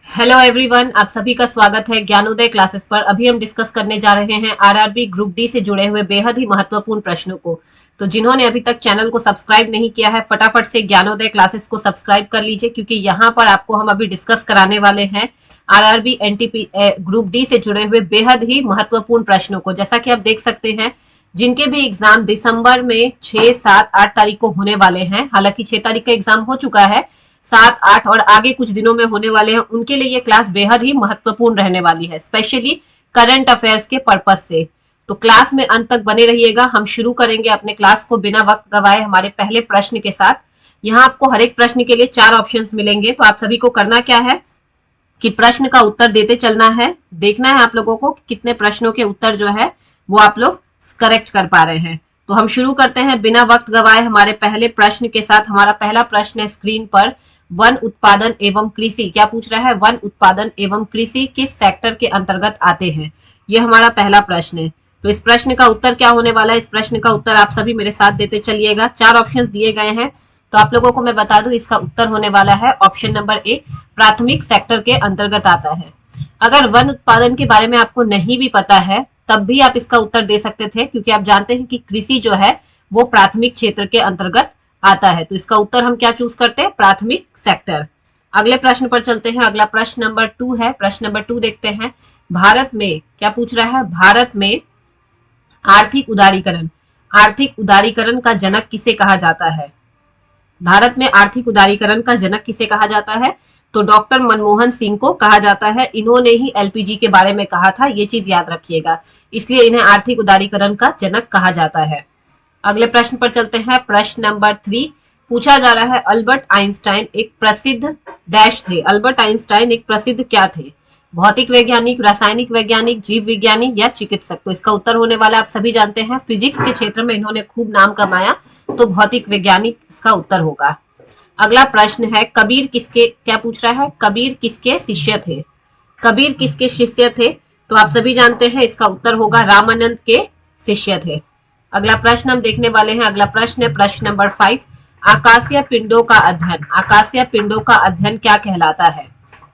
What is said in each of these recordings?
Hello everyone, आप सभी का स्वागत है ज्ञानोदय क्लासेस पर। अभी हम डिस्कस करने जा रहे हैं आरआरबी ग्रुप डी से जुड़े हुए बेहद ही महत्वपूर्ण प्रश्नों को। तो जिन्होंने अभी तक चैनल को सब्सक्राइब नहीं किया है, फटाफट से ज्ञानोदय क्लासेस को सब्सक्राइब कर लीजिए, क्योंकि यहाँ पर आपको हम अभी डिस्कस कराने वाले हैं आरआरबी एनटीपी ग्रुप डी से जुड़े हुए बेहद ही महत्वपूर्ण प्रश्नों को। जैसा कि आप देख सकते हैं, जिनके भी एग्जाम दिसंबर में 6, 7, 8 तारीख को होने वाले हैं। हालांकि 6 तारीख का एग्जाम हो चुका है, 7, 8 और आगे कुछ दिनों में होने वाले हैं, उनके लिए ये क्लास बेहद ही महत्वपूर्ण रहने वाली है, स्पेशली करंट अफेयर्स के पर्पज से। तो क्लास में अंत तक बने रहिएगा। हम शुरू करेंगे अपने क्लास को बिना वक्त गवाए हमारे पहले प्रश्न के साथ। यहाँ आपको हर एक प्रश्न के लिए 4 ऑप्शंस मिलेंगे। तो आप सभी को करना क्या है कि प्रश्न का उत्तर देते चलना है। देखना है आप लोगों को कि कितने प्रश्नों के उत्तर जो है वो आप लोग करेक्ट कर पा रहे हैं। तो हम शुरू करते हैं बिना वक्त गवाए हमारे पहले प्रश्न के साथ। हमारा पहला प्रश्न है स्क्रीन पर, वन उत्पादन एवं कृषि। क्या पूछ रहा है? वन उत्पादन एवं कृषि किस सेक्टर के अंतर्गत आते हैं? ये हमारा पहला प्रश्न है। तो इस प्रश्न का उत्तर क्या होने वाला है? इस प्रश्न का उत्तर आप सभी मेरे साथ देते चलिएगा। 4 ऑप्शंस दिए गए हैं, तो आप लोगों को मैं बता दूं, इसका उत्तर होने वाला है ऑप्शन नंबर ए, प्राथमिक सेक्टर के अंतर्गत आता है। अगर वन उत्पादन के बारे में आपको नहीं भी पता है, तब भी आप इसका उत्तर दे सकते थे, क्योंकि आप जानते हैं कि कृषि जो है वो प्राथमिक क्षेत्र के अंतर्गत आता है। तो इसका उत्तर हम क्या चूज करते हैं? प्राथमिक सेक्टर। अगले प्रश्न पर चलते हैं। अगला प्रश्न नंबर 2 है। प्रश्न नंबर 2 देखते हैं। भारत में, क्या पूछ रहा है? भारत में आर्थिक उदारीकरण, आर्थिक उदारीकरण का जनक किसे कहा जाता है? भारत में आर्थिक उदारीकरण का जनक किसे कहा जाता है? तो डॉक्टर मनमोहन सिंह को कहा जाता है। इन्होंने ही एलपीजी के बारे में कहा था, ये चीज याद रखिएगा, इसलिए इन्हें आर्थिक उदारीकरण का जनक कहा जाता है। अगले प्रश्न पर चलते हैं। प्रश्न नंबर 3 पूछा जा रहा है, अल्बर्ट आइंस्टाइन एक प्रसिद्ध डैश थे। अल्बर्ट आइंस्टाइन एक प्रसिद्ध क्या थे? भौतिक वैज्ञानिक, रासायनिक वैज्ञानिक, जीव विज्ञानी या चिकित्सक? तो इसका उत्तर होने वाला आप सभी जानते हैं, फिजिक्स के क्षेत्र में इन्होंने खूब नाम कमाया, तो भौतिक वैज्ञानिक इसका उत्तर होगा। अगला प्रश्न है, कबीर किसके, क्या पूछ रहा है? कबीर किसके शिष्य थे? कबीर किसके शिष्य थे? तो आप सभी जानते हैं, इसका उत्तर होगा रामानंद के शिष्य थे। अगला प्रश्न हम देखने वाले हैं। अगला प्रश्न है प्रश्न नंबर 5, आकाशीय पिंडों का अध्ययन, आकाशीय पिंडों का अध्ययन क्या कहलाता है?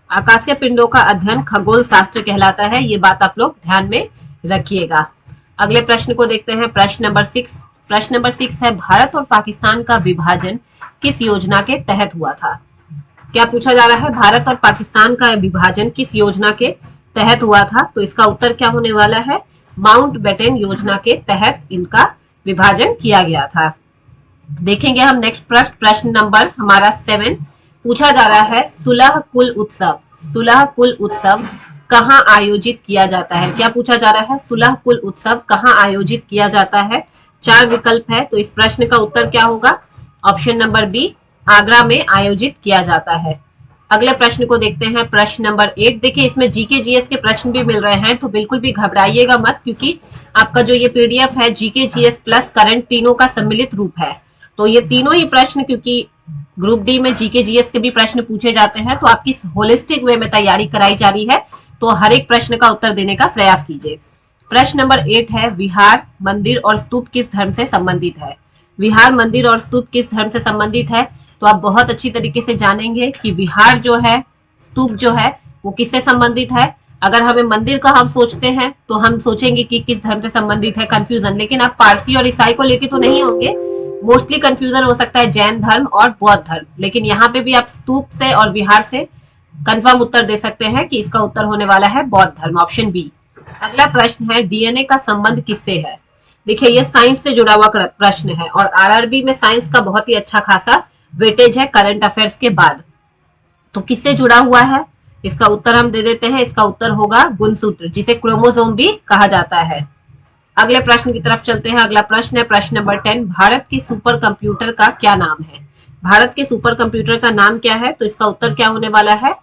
आकाशीय पिंडों का अध्ययन खगोल शास्त्र कहलाता है। ये बात आप लोग ध्यान में रखिएगा। अगले प्रश्न को देखते हैं। प्रश्न नंबर 6, प्रश्न नंबर 6 है, भारत और पाकिस्तान का विभाजन किस योजना के तहत हुआ था? क्या पूछा जा रहा है? भारत और पाकिस्तान का विभाजन किस योजना के तहत हुआ था? तो इसका उत्तर क्या होने वाला है? माउंटबेटन योजना के तहत इनका विभाजन किया गया था। देखेंगे हम नेक्स्ट प्रश्न, प्रश्न नंबर हमारा 7 पूछा जा रहा है, सुलह कुल उत्सव, सुलह कुल उत्सव कहाँ आयोजित किया जाता है? क्या पूछा जा रहा है? सुलह कुल उत्सव कहाँ आयोजित किया जाता है? 4 विकल्प है, तो इस प्रश्न का उत्तर क्या होगा? ऑप्शन नंबर बी, आगरा में आयोजित किया जाता है। अगले प्रश्न को देखते हैं। प्रश्न नंबर 8, देखिए इसमें जीके जीएस के प्रश्न भी मिल रहे हैं, तो बिल्कुल भी घबराइएगा मत, क्योंकि आपका जो ये पीडीएफ है जीके जीएस प्लस करंट तीनों का सम्मिलित रूप है। तो ये तीनों ही प्रश्न, क्योंकि ग्रुप डी में जीके जीएस के भी प्रश्न पूछे जाते हैं, तो आपकी होलिस्टिक वे में तैयारी कराई जा रही है, तो हर एक प्रश्न का उत्तर देने का प्रयास कीजिए। प्रश्न नंबर 8 है, विहार, मंदिर और स्तूप किस धर्म से संबंधित है? विहार, मंदिर और स्तूप किस धर्म से संबंधित है? तो आप बहुत अच्छी तरीके से जानेंगे कि विहार जो है, स्तूप जो है, वो किससे संबंधित है। अगर हमें मंदिर का हम सोचते हैं तो हम सोचेंगे कि किस धर्म से संबंधित है, कंफ्यूजन। लेकिन आप पारसी और ईसाई को लेके तो नहीं होंगे, मोस्टली कंफ्यूजन हो सकता है जैन धर्म और बौद्ध धर्म। लेकिन यहाँ पे भी आप स्तूप से और विहार से कंफर्म उत्तर दे सकते हैं कि इसका उत्तर होने वाला है बौद्ध धर्म, ऑप्शन बी। अगला प्रश्न है, डीएनए का संबंध किससे है? देखिए ये साइंस से जुड़ा हुआ प्रश्न है, और आरआरबी में साइंस का बहुत ही अच्छा खासा वेटेज है करंट अफेयर्स के बाद। तो किससे जुड़ा हुआ है? इसका उत्तर हम दे देते हैं, इसका उत्तर होगा गुणसूत्र, जिसे क्रोमोसोम भी कहा जाता है। अगले प्रश्न की तरफ चलते हैं। अगला प्रश्न है प्रश्न नंबर 10, भारत के सुपर कंप्यूटर का क्या नाम है? भारत के सुपर कंप्यूटर का नाम क्या है? तो इसका उत्तर क्या होने वाला है?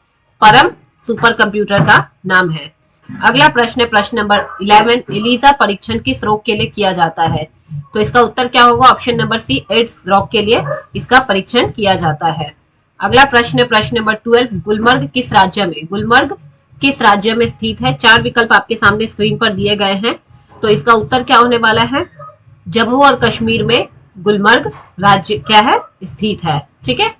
परम सुपर कंप्यूटर का नाम है। अगला प्रश्न है प्रश्न नंबर 11, एलिसा परीक्षण किस रोग के लिए किया जाता है? तो इसका उत्तर क्या होगा? ऑप्शन नंबर सी, एड्स रोग के लिए इसका परीक्षण किया जाता है। अगला प्रश्न है प्रश्न नंबर 12, गुलमर्ग किस राज्य में, गुलमर्ग किस राज्य में स्थित है? 4 विकल्प आपके सामने स्क्रीन पर दिए गए हैं, तो इसका उत्तर क्या होने वाला है? जम्मू और कश्मीर में गुलमर्ग राज्य क्या है? स्थित है। ठीक है,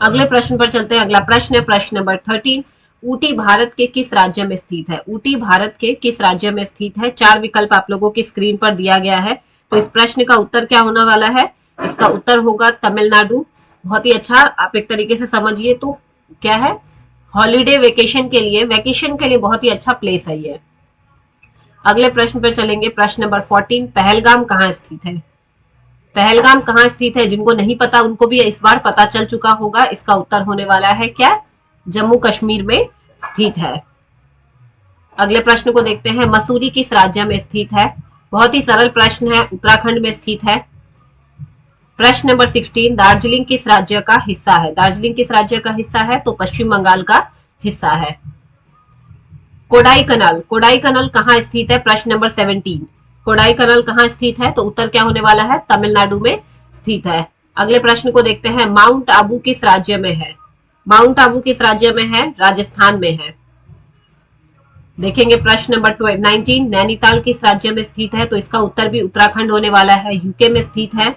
अगले प्रश्न पर चलते हैं। अगला प्रश्न है प्रश्न नंबर 13, ऊटी भारत के किस राज्य में स्थित है? ऊटी भारत के किस राज्य में स्थित है? 4 विकल्प आप लोगों की स्क्रीन पर दिया गया है। तो इस प्रश्न का उत्तर क्या होने वाला है? इसका उत्तर होगा तमिलनाडु। बहुत ही अच्छा, आप एक तरीके से समझिए तो क्या है, हॉलीडे वेकेशन के लिए बहुत ही अच्छा प्लेस है ये। अगले प्रश्न पर चलेंगे, प्रश्न नंबर 14, पहलगाम कहाँ स्थित है? पहलगाम कहाँ स्थित है? जिनको नहीं पता उनको भी इस बार पता चल चुका होगा। इसका उत्तर होने वाला है क्या? जम्मू कश्मीर में स्थित है। अगले प्रश्न को देखते हैं, मसूरी किस राज्य में स्थित है? बहुत ही सरल प्रश्न है, उत्तराखंड में स्थित है। प्रश्न नंबर 16, दार्जिलिंग किस राज्य का हिस्सा है? दार्जिलिंग किस राज्य का हिस्सा है? तो पश्चिम बंगाल का हिस्सा है। कोडाईकनाल कहाँ स्थित है? प्रश्न नंबर 17, कोडाईकनाल कहाँ स्थित है? तो उत्तर क्या होने वाला है? तमिलनाडु में स्थित है। अगले प्रश्न को देखते हैं, माउंट आबू किस राज्य में है? माउंट आबू किस राज्य में है? राजस्थान में है। देखेंगे प्रश्न नंबर 19, नैनीताल किस राज्य में स्थित है? तो इसका उत्तर भी उत्तराखंड होने वाला है, यूके में स्थित है।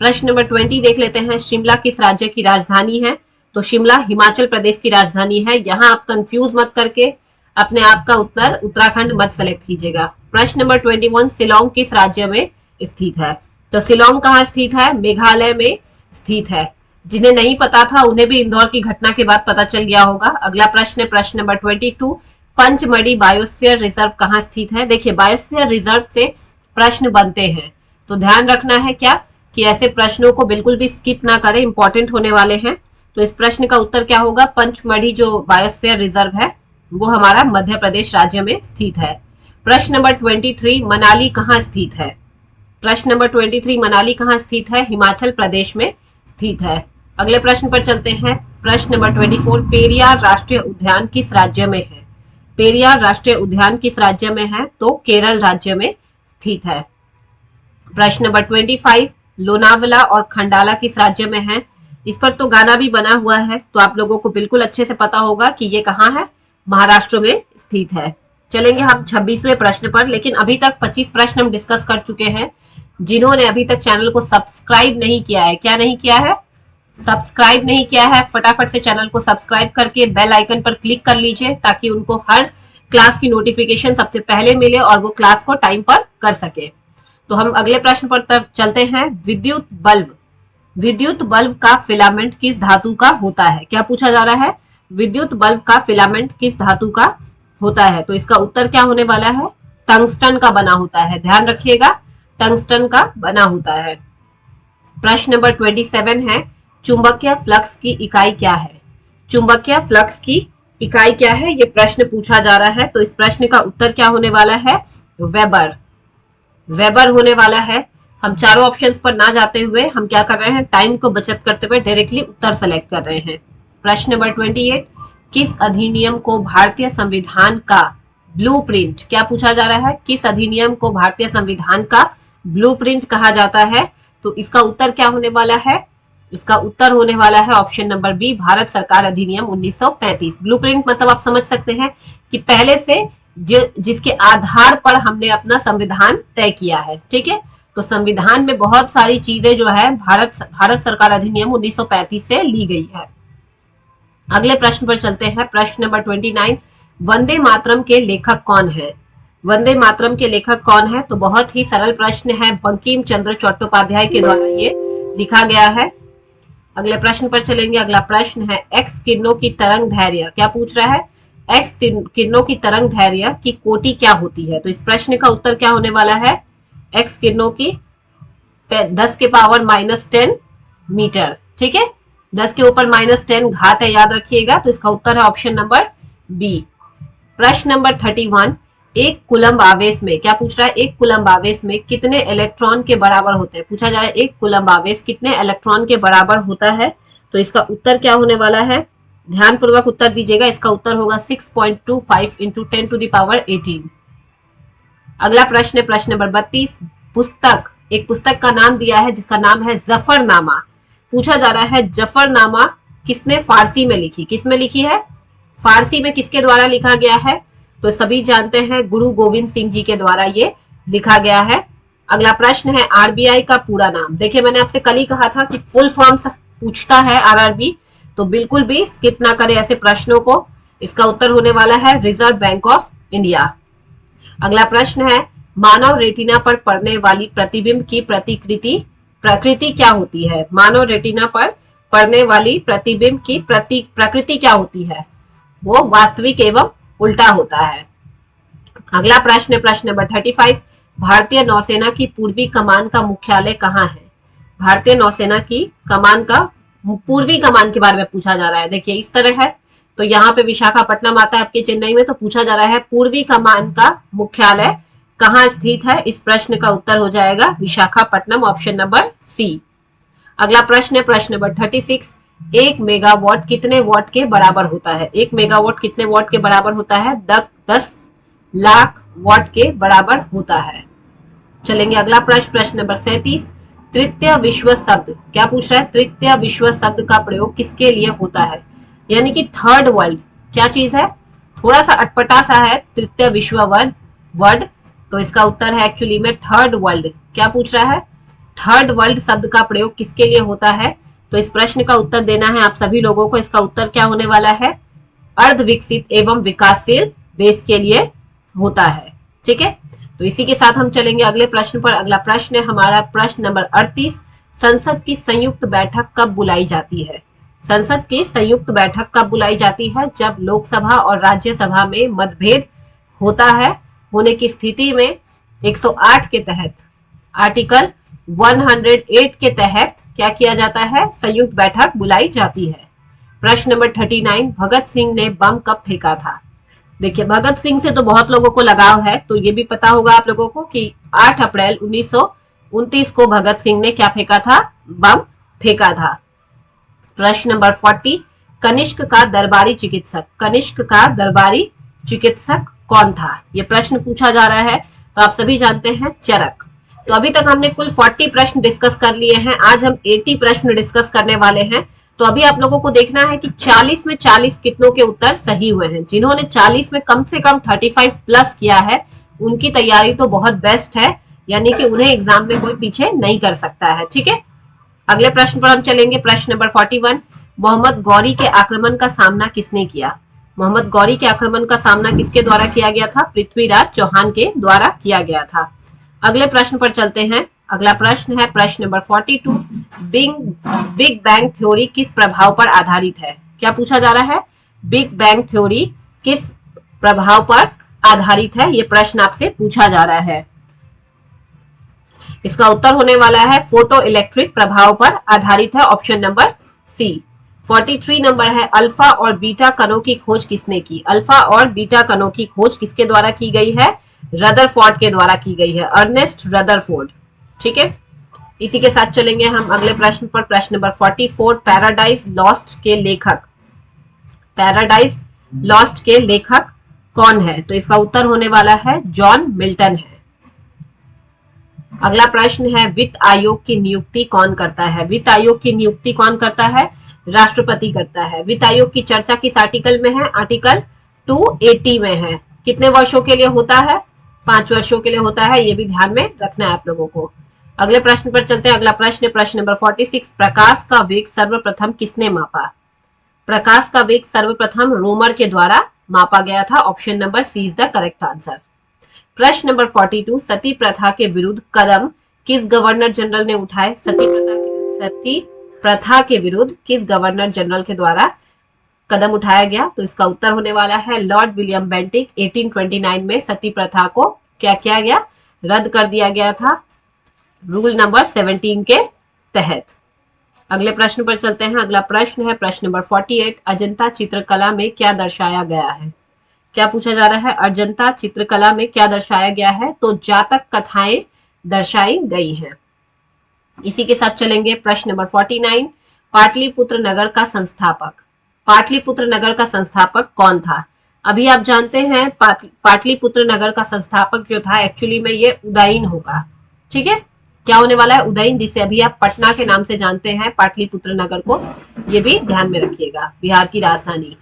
प्रश्न नंबर 20 देख लेते हैं, शिमला किस राज्य की राजधानी है? तो शिमला हिमाचल प्रदेश की राजधानी है। यहाँ आप कंफ्यूज मत करके अपने आप का उत्तर उत्तराखंड मत सेलेक्ट कीजिएगा। प्रश्न नंबर 21, शिलोंग किस राज्य में स्थित है? तो शिलोंग कहाँ स्थित है? मेघालय में स्थित है। जिन्हें नहीं पता था उन्हें भी इंदौर की घटना के बाद पता चल गया होगा। अगला प्रश्न है प्रश्न नंबर 22, पंचमढ़ी बायोस्फीयर रिजर्व कहाँ स्थित है? देखिए, बायोस्फीयर रिजर्व से प्रश्न बनते हैं, तो ध्यान रखना है क्या कि ऐसे प्रश्नों को बिल्कुल भी स्किप ना करें, इंपॉर्टेंट होने वाले हैं। तो इस प्रश्न का उत्तर क्या होगा? पंचमढ़ी जो बायोस्फीयर रिजर्व है वो हमारा मध्य प्रदेश राज्य में स्थित है। प्रश्न नंबर 23, मनाली कहाँ स्थित है? प्रश्न नंबर 23, मनाली कहाँ स्थित है? हिमाचल प्रदेश में स्थित है। अगले प्रश्न पर चलते हैं, प्रश्न नंबर 24, पेरियार राष्ट्रीय उद्यान किस राज्य में है? पेरियार राष्ट्रीय उद्यान किस राज्य में है? तो केरल राज्य में स्थित है। प्रश्न नंबर 25, लोनावला और खंडाला किस राज्य में है? इस पर तो गाना भी बना हुआ है, तो आप लोगों को बिल्कुल अच्छे से पता होगा कि ये कहाँ है, महाराष्ट्र में स्थित है। चलेंगे हम 26वें प्रश्न पर, लेकिन अभी तक 25 प्रश्न हम डिस्कस कर चुके हैं। जिन्होंने अभी तक चैनल को सब्सक्राइब नहीं किया है, क्या नहीं किया है? सब्सक्राइब नहीं किया है, फटाफट से चैनल को सब्सक्राइब करके बेल आइकन पर क्लिक कर लीजिए, ताकि उनको हर क्लास की नोटिफिकेशन सबसे पहले मिले और वो क्लास को टाइम पर कर सके। तो हम अगले प्रश्न पर चलते हैं, विद्युत बल्ब का फिलामेंट किस धातु का होता है? क्या पूछा जा रहा है? विद्युत बल्ब का फिलामेंट किस धातु का होता है? तो इसका उत्तर क्या होने वाला है? टंगस्टन का बना होता है। ध्यान रखिएगा, टंगस्टन का बना होता है। प्रश्न नंबर 27 है, चुंबकीय फ्लक्स की इकाई क्या है? चुंबकीय फ्लक्स की इकाई क्या है, ये प्रश्न पूछा जा रहा है। तो इस प्रश्न का उत्तर क्या होने वाला है? वेबर होने वाला है। हम चारों ऑप्शंस पर ना जाते हुए हम क्या कर रहे हैं, टाइम को बचत करते हुए डायरेक्टली उत्तर सेलेक्ट कर रहे हैं। प्रश्न नंबर 28, किस अधिनियम को भारतीय संविधान का ब्लूप्रिंट, क्या पूछा जा रहा है? किस अधिनियम को भारतीय संविधान का ब्लूप्रिंट कहा जाता है? तो इसका उत्तर क्या होने वाला है? इसका उत्तर होने वाला है ऑप्शन नंबर बी, भारत सरकार अधिनियम 1935। ब्लूप्रिंट मतलब आप समझ सकते हैं कि पहले से जिसके आधार पर हमने अपना संविधान तय किया है। ठीक है, तो संविधान में बहुत सारी चीजें जो है भारत सरकार अधिनियम 1935 से ली गई है। अगले प्रश्न पर चलते हैं, प्रश्न नंबर 29, वंदे मातरम के लेखक कौन है? वंदे मातरम के लेखक कौन है? तो बहुत ही सरल प्रश्न है, बंकिम चंद्र चट्टोपाध्याय के द्वारा ये लिखा गया है। अगले प्रश्न पर चलेंगे। अगला प्रश्न है, एक्स किरणों की तरंग दैर्घ्य, क्या पूछ रहा है? एक्स किरणों की तरंग दैर्घ्य की कोटि क्या होती है? तो इस प्रश्न का उत्तर क्या होने वाला है? एक्स किरणों की 10 के पावर -10 मीटर। ठीक है, 10 के ऊपर -10 घात है, याद रखिएगा। तो इसका उत्तर है ऑप्शन नंबर बी। प्रश्न नंबर 31, एक कूलम्ब आवेश में, क्या पूछ रहा है? एक कूलम्ब आवेश में कितने इलेक्ट्रॉन के बराबर होते हैं? पूछा जा रहा है एक कूलम्ब आवेश कितने इलेक्ट्रॉन के बराबर होता है? तो इसका उत्तर क्या होने वाला है? ध्यान पूर्वक उत्तर दीजिएगा। इसका उत्तर होगा 6.25 × 10⁻18। अगला प्रश्न है प्रश्न नंबर 32, एक पुस्तक का नाम दिया है जिसका नाम है जफरनामा। पूछा जा रहा है जफरनामा किसने फारसी में लिखी? किसमें लिखी है? फारसी में किसके द्वारा लिखा गया है? तो सभी जानते हैं गुरु गोविंद सिंह जी के द्वारा ये लिखा गया है। अगला प्रश्न है, आरबीआई का पूरा नाम। देखिए, मैंने आपसे कल ही कहा था कि फुल फॉर्म पूछता है आरआरबी, तो बिल्कुल भी स्किप ना करें ऐसे प्रश्नों को। इसका उत्तर होने वाला है रिजर्व बैंक ऑफ इंडिया। अगला प्रश्न है, मानव रेटिना पर पड़ने वाली प्रतिबिंब की प्रकृति क्या होती है? मानव रेटिना पर पड़ने वाली प्रतिबिंब की प्रकृति क्या होती है? वो वास्तविक एवं उल्टा होता है। अगला प्रश्न है प्रश्न नंबर 35, भारतीय नौसेना की पूर्वी कमान का मुख्यालय कहाँ है? भारतीय नौसेना की कमान का पूर्वी कमान के बारे में पूछा जा रहा है। देखिए इस तरह है, तो यहाँ पे विशाखापट्टनम आता है आपके चेन्नई में, तो पूछा जा रहा है पूर्वी कमान का मुख्यालय कहाँ स्थित है? इस प्रश्न का उत्तर हो जाएगा विशाखापट्टनम, ऑप्शन नंबर सी। अगला प्रश्न है प्रश्न नंबर 36, 1 मेगावाट कितने वाट के बराबर होता है? 1 मेगावाट कितने वाट के बराबर होता है? 10 लाख वाट के बराबर होता है। चलेंगे अगला प्रश्न, प्रश्न नंबर 37, तृतीय विश्व शब्द, क्या पूछ रहा है? तृतीय विश्व शब्द का प्रयोग किसके लिए होता है? यानी कि थर्ड वर्ल्ड क्या चीज है? थोड़ा सा अटपटा सा है तृतीय विश्व वर्ड, तो इसका उत्तर है एक्चुअली में थर्ड वर्ल्ड। क्या पूछ रहा है? थर्ड वर्ल्ड शब्द का प्रयोग किसके लिए होता है? तो इस प्रश्न का उत्तर देना है आप सभी लोगों को। इसका उत्तर क्या होने वाला है? अर्ध विकसित एवं विकासशील देश के लिए होता है। ठीक है, तो इसी के साथ हम चलेंगे अगले प्रश्न पर। अगला प्रश्न है हमारा प्रश्न नंबर 38, संसद की संयुक्त बैठक कब बुलाई जाती है? संसद की संयुक्त बैठक कब बुलाई जाती है? जब लोकसभा और राज्यसभा में मतभेद होता है, होने की स्थिति में 108 के तहत, आर्टिकल 108 के तहत क्या किया जाता है? संयुक्त बैठक बुलाई जाती है। प्रश्न नंबर 39, भगत सिंह ने बम कब फेंका था? देखिए भगत सिंह से तो बहुत लोगों को लगाव है, तो ये भी पता होगा आप लोगों को कि 8 अप्रैल 1929 को भगत सिंह ने क्या फेंका था? बम फेंका था। प्रश्न नंबर 40, कनिष्क का दरबारी चिकित्सक, कनिष्क का दरबारी चिकित्सक कौन था? ये प्रश्न पूछा जा रहा है, तो आप सभी जानते हैं चरक। तो अभी तक हमने कुल 40 प्रश्न डिस्कस कर लिए हैं, आज हम 80 प्रश्न डिस्कस करने वाले हैं। तो अभी आप लोगों को देखना है कि 40 में 40 कितनों के उत्तर सही हुए हैं। जिन्होंने 40 में कम से कम 35 प्लस किया है, उनकी तैयारी तो बहुत बेस्ट है, यानी कि उन्हें एग्जाम में कोई पीछे नहीं कर सकता है। ठीक है, अगले प्रश्न पर हम चलेंगे। प्रश्न नंबर 41, मोहम्मद गौरी के आक्रमण का सामना किसने किया? मोहम्मद गौरी के आक्रमण का सामना किसके द्वारा किया गया था? पृथ्वीराज चौहान के द्वारा किया गया था। अगले प्रश्न पर चलते हैं। अगला प्रश्न है प्रश्न नंबर 42, बिग बैंग थ्योरी किस प्रभाव पर आधारित है? क्या पूछा जा रहा है? बिग बैंग थ्योरी किस प्रभाव पर आधारित है? ये प्रश्न आपसे पूछा जा रहा है। इसका उत्तर होने वाला है फोटो इलेक्ट्रिक प्रभाव पर आधारित है, ऑप्शन नंबर सी। 43 नंबर है, अल्फा और बीटा कणों की खोज किसने की? अल्फा और बीटा कणों की खोज किसके द्वारा की गई है? रदरफोर्ड के द्वारा की गई है, अर्नेस्ट रदरफोर्ड। ठीक है, इसी के साथ चलेंगे हम अगले प्रश्न पर। प्रश्न नंबर 44, पैराडाइज लॉस्ट के लेखक, पैराडाइज लॉस्ट के लेखक कौन है? तो इसका उत्तर होने वाला है जॉन मिल्टन है। अगला प्रश्न है, वित्त आयोग की नियुक्ति कौन करता है? वित्त आयोग की नियुक्ति कौन करता है? राष्ट्रपति करता है। वित्त आयोग की चर्चा किस आर्टिकल में है? आर्टिकल 280 में है। कितने वर्षों के लिए होता है? 5 वर्षों के लिए होता है, ये भी ध्यान में रखना है आप लोगों को। अगले प्रश्न पर चलते हैं। अगला प्रश्न है प्रश्न नंबर 46, प्रकाश का वेग सर्वप्रथम किसने मापा? प्रकाश का वेग सर्वप्रथम रोमर के द्वारा मापा गया था, option number C is the correct answer. प्रश्न नंबर 42, सती प्रथा के विरुद्ध कदम किस गवर्नर जनरल ने उठाए? सती प्रथा के विरुद्ध किस गवर्नर जनरल के द्वारा कदम उठाया गया? तो इसका उत्तर होने वाला है लॉर्ड विलियम बेंटिक। 1829 में सती प्रथा को क्या किया गया? रद्द कर दिया गया था, रूल नंबर 17 के तहत। अगले प्रश्न पर चलते हैं। अगला प्रश्न है प्रश्न नंबर 48, अजंता चित्रकला में क्या दर्शाया गया है? क्या पूछा जा रहा है? अजंता चित्रकला में क्या दर्शाया गया है? तो जातक कथाएं दर्शाई गई हैं। इसी के साथ चलेंगे प्रश्न नंबर 49, पाटलिपुत्र नगर का संस्थापक, पाटलिपुत्र नगर का संस्थापक कौन था? अभी आप जानते हैं पाटलिपुत्र नगर का संस्थापक जो था एक्चुअली में ये उदयन होगा। ठीक है, क्या होने वाला है? उदयन, जिसे अभी आप पटना के नाम से जानते हैं पाटलिपुत्र नगर को, ये भी ध्यान में रखिएगा, बिहार की राजधानी।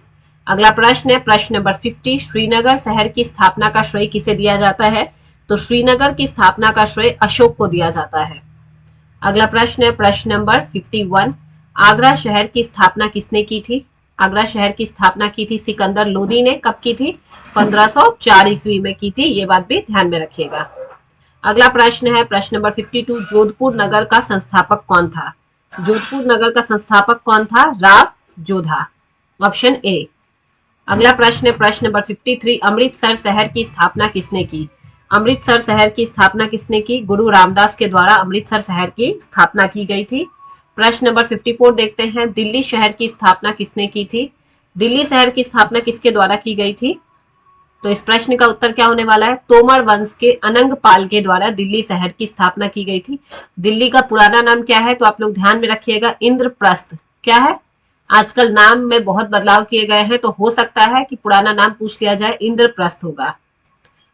अगला प्रश्न है प्रश्न नंबर 50, श्रीनगर शहर की स्थापना का श्रेय किसे दिया जाता है? तो श्रीनगर की स्थापना का श्रेय अशोक को दिया जाता है। अगला प्रश्न है प्रश्न नंबर 51, आगरा शहर की स्थापना किसने की थी? आगरा शहर की स्थापना की थी सिकंदर लोदी ने। कब की थी? 1504 ईस्वी में की थी। ये बात भी ध्यान में रखिएगा। अगला प्रश्न है प्रश्न नंबर 52, जोधपुर नगर का संस्थापक कौन था? जोधपुर नगर का संस्थापक कौन था? Rao Jodha, option A. अगला प्रश्न है प्रश्न नंबर 53, अमृतसर शहर की स्थापना किसने की? अमृतसर शहर की स्थापना किसने की? गुरु रामदास के द्वारा अमृतसर शहर की स्थापना की गई थी। प्रश्न नंबर 54 देखते हैं, दिल्ली शहर की स्थापना किसने की थी? दिल्ली शहर की स्थापना किसके द्वारा की गई थी? तो इस प्रश्न का उत्तर क्या होने वाला है? तोमर वंश के अनंग पाल के द्वारा दिल्ली शहर की स्थापना की गई थी। दिल्ली का पुराना नाम क्या है? तो आप लोग ध्यान में रखिएगा, इंद्रप्रस्थ। क्या है? आजकल नाम में बहुत बदलाव किए गए हैं, तो हो सकता है कि पुराना नाम पूछ लिया जाए, इंद्रप्रस्थ होगा।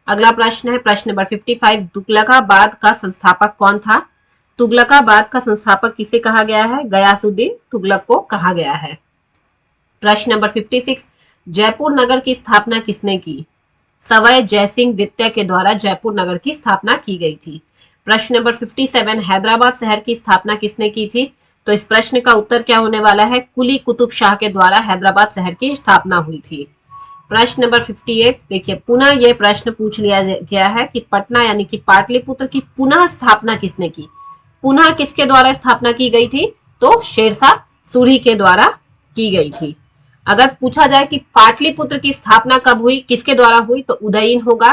अगला प्रश्न है प्रश्न नंबर 55, तुगलकाबाद का संस्थापक कौन था? तुगलकाबाद का संस्थापक किसे कहा गया है? गयासुद्दीन तुगलक को कहा गया है। प्रश्न नंबर 56, जयपुर नगर की स्थापना किसने की? सवाई जयसिंह द्वितीय के द्वारा जयपुर नगर की स्थापना की गई थी। प्रश्न नंबर 57, हैदराबाद शहर की स्थापना किसने की थी? तो इस प्रश्न का उत्तर क्या होने वाला है? कुली कुतुब शाह के द्वारा हैदराबाद शहर की स्थापना हुई थी। प्रश्न नंबर 58 देखिए, पुनः यह प्रश्न पूछ लिया गया है कि पटना यानी कि पाटलिपुत्र की पुनः स्थापना किसने की? पुनः किसके द्वारा स्थापना की गई थी? तो शेरशाह सूरी के द्वारा की गई थी। अगर पूछा जाए कि पाटलिपुत्र की स्थापना कब हुई, किसके द्वारा हुई, तो उदयन होगा।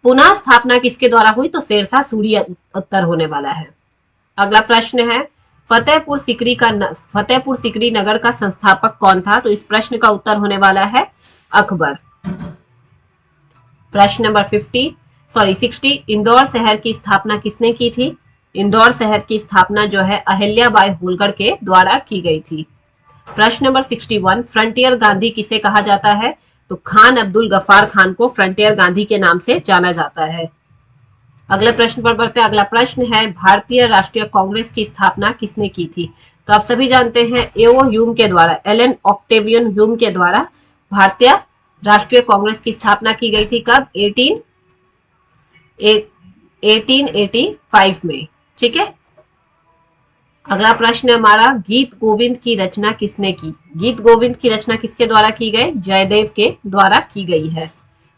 पुनः स्थापना किसके द्वारा हुई? तो शेरशाह सूरी उत्तर होने वाला है। अगला प्रश्न है, फतेहपुर सिकरी नगर का संस्थापक कौन था? तो इस प्रश्न का उत्तर होने वाला है अकबर। प्रश्न नंबर 60, इंदौर शहर की स्थापना किसने की थी? इंदौर शहर की स्थापना जो है अहिल्याबाई होलकर के द्वारा की गई थी। प्रश्न नंबर 61, फ्रंटियर गांधी किसे कहा जाता है? तो खान अब्दुल गफ्फार खान को फ्रंटियर गांधी के नाम से जाना जाता है। अगले प्रश्न पर बढ़ते हैं। अगला प्रश्न है, भारतीय राष्ट्रीय कांग्रेस की स्थापना किसने की थी? तो आप सभी जानते हैं एओ ह्यूम के द्वारा, एलन ऑक्टेवियन ह्यूम के द्वारा भारतीय राष्ट्रीय कांग्रेस की स्थापना की गई थी। कब? 1885 में। ठीक है। अगला प्रश्न है हमारा, गीत गोविंद की रचना किसने की? गीत गोविंद की रचना किसके द्वारा की गई? जयदेव के द्वारा की गई है।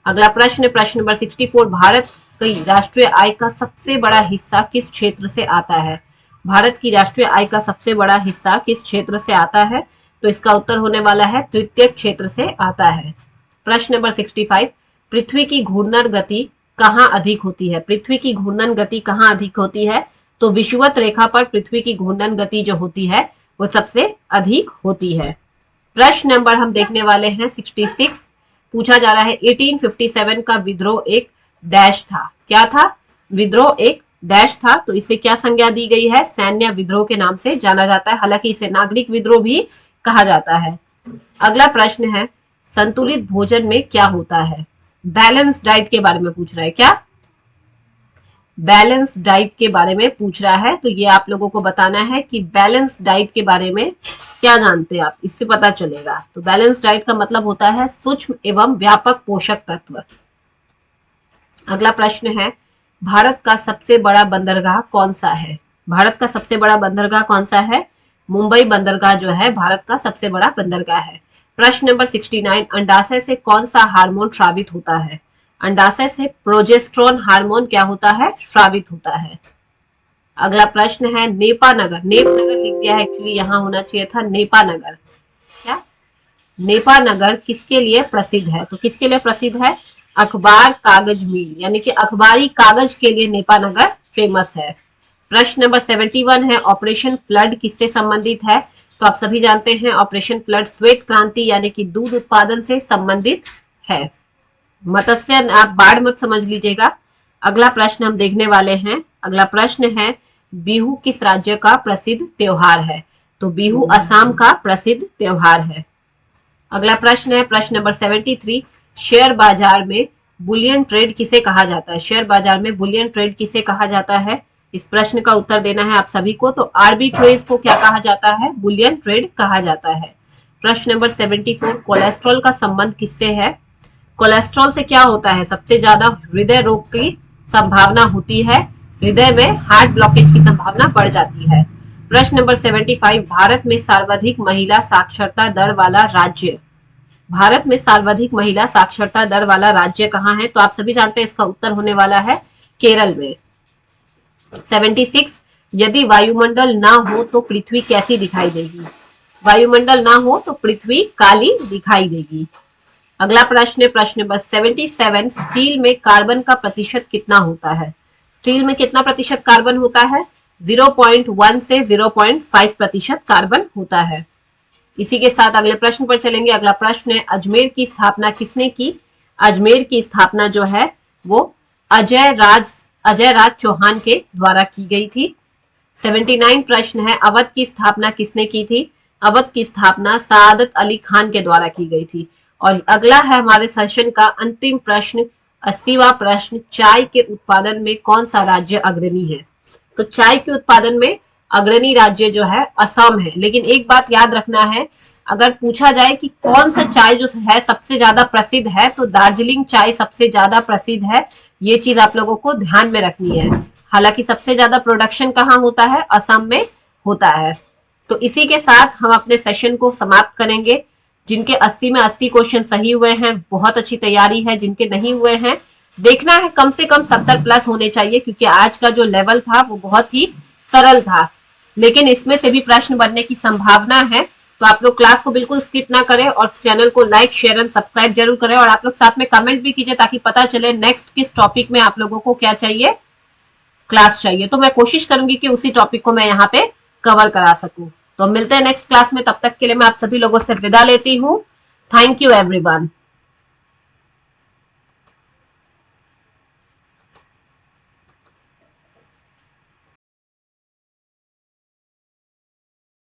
अगला प्रश्न नंबर 64, भारत की राष्ट्रीय आय का सबसे बड़ा हिस्सा किस क्षेत्र से आता है? भारत की राष्ट्रीय आय का सबसे बड़ा हिस्सा किस क्षेत्र से आता है? तो इसका उत्तर होने वाला है तृतीय क्षेत्र से आता है। प्रश्न नंबर 65, पृथ्वी की घूर्णन गति कहाँ अधिक होती है? पृथ्वी की घूर्णन गति कहाँ अधिक होती है? तो विषुवत रेखा पर पृथ्वी की घूर्णन गति जो होती है वो सबसे अधिक होती है। प्रश्न नंबर हम देखने वाले हैं 66, पूछा जा रहा है 1857 का विद्रोह एक डैश था। क्या था? विद्रोह एक डैश था। तो इसे क्या संज्ञा दी गई है? सैन्य विद्रोह के नाम से जाना जाता है। हालांकि इसे नागरिक विद्रोह भी कहा जाता है। अगला प्रश्न है, संतुलित भोजन में क्या होता है? बैलेंस डाइट के बारे में पूछ रहा है। क्या? बैलेंस डाइट के बारे में पूछ रहा है। तो ये आप लोगों को बताना है कि बैलेंस डाइट के बारे में क्या जानते हैं आप, इससे पता चलेगा। तो बैलेंस डाइट का मतलब होता है सूक्ष्म एवं व्यापक पोषक तत्व। अगला प्रश्न है, भारत का सबसे बड़ा बंदरगाह कौन सा है? भारत का सबसे बड़ा बंदरगाह कौन सा है? मुंबई बंदरगाह जो है भारत का सबसे बड़ा बंदरगाह है। प्रश्न नंबर 69, अंडाशय से कौन सा हार्मोन स्रावित होता है? अंडाशय से प्रोजेस्टेरोन हार्मोन क्या होता है? स्रावित होता है। अगला प्रश्न है, नेपानगर, नेपनगर लिख दिया है, एक्चुअली यहाँ होना चाहिए था नेपानगर। क्या? नेपानगर किसके लिए प्रसिद्ध है? तो किसके लिए प्रसिद्ध है? अखबार कागज मिल, यानी कि अखबारी कागज के लिए नेपानगर फेमस है। प्रश्न नंबर 71 है, ऑपरेशन फ्लड किससे संबंधित है? तो आप सभी जानते हैं ऑपरेशन फ्लड श्वेत क्रांति यानी कि दूध उत्पादन से संबंधित है। मत्स्य, आप बाढ़ मत समझ लीजिएगा। अगला प्रश्न हम देखने वाले हैं। अगला प्रश्न है, बिहू किस राज्य का प्रसिद्ध त्योहार है? तो बिहू असम का प्रसिद्ध त्योहार है। अगला प्रश्न है प्रश्न नंबर 73, शेयर बाजार में बुलियन ट्रेड किसे कहा जाता है? शेयर बाजार में बुलियन ट्रेड किसे कहा जाता है? इस प्रश्न का उत्तर देना है आप सभी को। तो आर्बिट्रेज को क्या कहा जाता है? बुलियन ट्रेड कहा जाता है। प्रश्न नंबर 74, कोलेस्ट्रॉल का संबंध किससे है? कोलेस्ट्रॉल से क्या होता है? सबसे ज्यादा हृदय रोग की संभावना होती है, हृदय में हार्ट ब्लॉकेज की संभावना बढ़ जाती है। प्रश्न नंबर 75, भारत में सर्वाधिक महिला साक्षरता दर वाला राज्य, भारत में सर्वाधिक महिला साक्षरता दर वाला राज्य कहाँ है? तो आप सभी जानते हैं इसका उत्तर होने वाला है केरल में। 76, यदि वायुमंडल ना हो तो पृथ्वी कैसी दिखाई देगी? वायुमंडल ना हो तो पृथ्वी काली दिखाई देगी। अगला प्रश्न है प्रश्न नंबर 77, स्टील में कार्बन का प्रतिशत कितना होता है? स्टील में कितना प्रतिशत कार्बन होता है? 0.1 से 0.5% कार्बन होता है। इसी के साथ अगले प्रश्न पर चलेंगे। अगला प्रश्न है, अजमेर की स्थापना किसने की? अजमेर की स्थापना जो है वो अजय राज चौहान के द्वारा की गई थी। 79 प्रश्न है, अवध की स्थापना किसने की थी? अवध की स्थापना सादत अली खान के द्वारा की गई थी। और अगला है हमारे सेशन का अंतिम प्रश्न, 80वां प्रश्न, चाय के उत्पादन में कौन सा राज्य अग्रणी है? तो चाय के उत्पादन में अग्रणी राज्य जो है असम है। लेकिन एक बात याद रखना है, अगर पूछा जाए कि कौन सा चाय जो है सबसे ज्यादा प्रसिद्ध है, तो दार्जिलिंग चाय सबसे ज्यादा प्रसिद्ध है। ये चीज आप लोगों को ध्यान में रखनी है। हालांकि सबसे ज्यादा प्रोडक्शन कहाँ होता है? असम में होता है। तो इसी के साथ हम अपने सेशन को समाप्त करेंगे। जिनके 80 में 80 क्वेश्चन सही हुए हैं, बहुत अच्छी तैयारी है। जिनके नहीं हुए हैं, देखना है कम से कम 70 प्लस होने चाहिए, क्योंकि आज का जो लेवल था वो बहुत ही सरल था। लेकिन इसमें से भी प्रश्न बनने की संभावना है। तो आप लोग क्लास को बिल्कुल स्किप ना करें और चैनल को लाइक, शेयर एंड सब्सक्राइब जरूर करें। और आप लोग साथ में कमेंट भी कीजिए, ताकि पता चले नेक्स्ट किस टॉपिक में आप लोगों को क्या चाहिए, क्लास चाहिए। तो मैं कोशिश करूंगी कि उसी टॉपिक को मैं यहाँ पे कवर करा सकूं। तो मिलते हैं नेक्स्ट क्लास में। तब तक के लिए मैं आप सभी लोगों से विदा लेती हूँ। Thank you everyone.